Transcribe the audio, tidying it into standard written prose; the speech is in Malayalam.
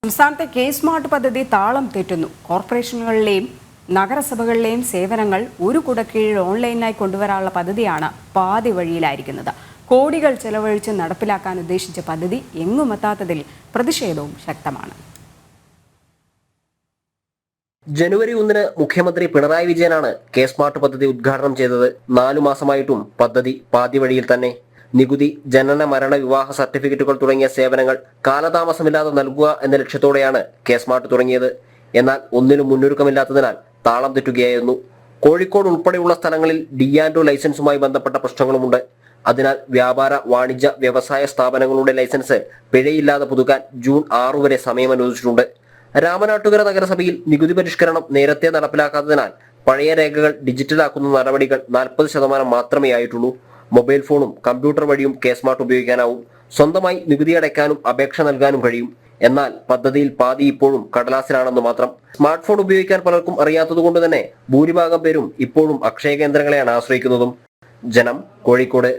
സംസ്ഥാനത്തെ കെ സ്മാർട്ട് പദ്ധതി താളം തെറ്റുന്നു. കോർപ്പറേഷനുകളിലെയും നഗരസഭകളിലെയും സേവനങ്ങൾ ഒരു കുടക്കീഴിൽ ഓൺലൈനായി കൊണ്ടുവരാനുള്ള പദ്ധതിയാണ് പാതി വഴിയിലായിരിക്കുന്നത്. കോടികൾ ചെലവഴിച്ച് നടപ്പിലാക്കാൻ ഉദ്ദേശിച്ച പദ്ധതി എങ്ങുമെത്താത്തതിൽ പ്രതിഷേധവും ശക്തമാണ്. ജനുവരി 1 മുഖ്യമന്ത്രി പിണറായി വിജയനാണ് കെ സ്മാർട്ട് പദ്ധതി ഉദ്ഘാടനം ചെയ്തത്. 4 മാസമായിട്ടും പദ്ധതി പാതി വഴിയിൽ തന്നെ. നികുതി, ജനന, മരണ, വിവാഹ സർട്ടിഫിക്കറ്റുകൾ തുടങ്ങിയ സേവനങ്ങൾ കാലതാമസമില്ലാതെ നൽകുക എന്ന ലക്ഷ്യത്തോടെയാണ് കെ സ്മാർട്ട് തുടങ്ങിയത്. എന്നാൽ ഒന്നിനും മുന്നൊരുക്കമില്ലാത്തതിനാൽ താളം തെറ്റുകയായിരുന്നു. കോഴിക്കോട് ഉൾപ്പെടെയുള്ള സ്ഥലങ്ങളിൽ D&O ലൈസൻസുമായി ബന്ധപ്പെട്ട പ്രശ്നങ്ങളുമുണ്ട്. അതിനാൽ വ്യാപാര, വാണിജ്യ, വ്യവസായ സ്ഥാപനങ്ങളുടെ ലൈസൻസ് പിഴയില്ലാതെ പുതുക്കാൻ ജൂൺ 6 വരെ സമയം അനുവദിച്ചിട്ടുണ്ട്. രാമനാട്ടുകര നഗരസഭയിൽ നികുതി പരിഷ്കരണം നേരത്തെ നടപ്പിലാക്കാത്തതിനാൽ പഴയ രേഖകൾ ഡിജിറ്റലാക്കുന്ന നടപടികൾ 40% മാത്രമേ ആയിട്ടുള്ളൂ. മൊബൈൽ ഫോണും കമ്പ്യൂട്ടർ വഴിയും കെ സ്മാർട്ട് ഉപയോഗിക്കാനാവും. സ്വന്തമായി നികുതി അടയ്ക്കാനും അപേക്ഷ നൽകാനും കഴിയും. എന്നാൽ പദ്ധതിയിൽ പാതി ഇപ്പോഴും കടലാസിലാണെന്ന് മാത്രം. സ്മാർട്ട് ഫോൺ ഉപയോഗിക്കാൻ പലർക്കും അറിയാത്തതുകൊണ്ട് തന്നെ ഭൂരിഭാഗം പേരും ഇപ്പോഴും അക്ഷയ കേന്ദ്രങ്ങളെയാണ് ആശ്രയിക്കുന്നതും. ജനം, കോഴിക്കോട്.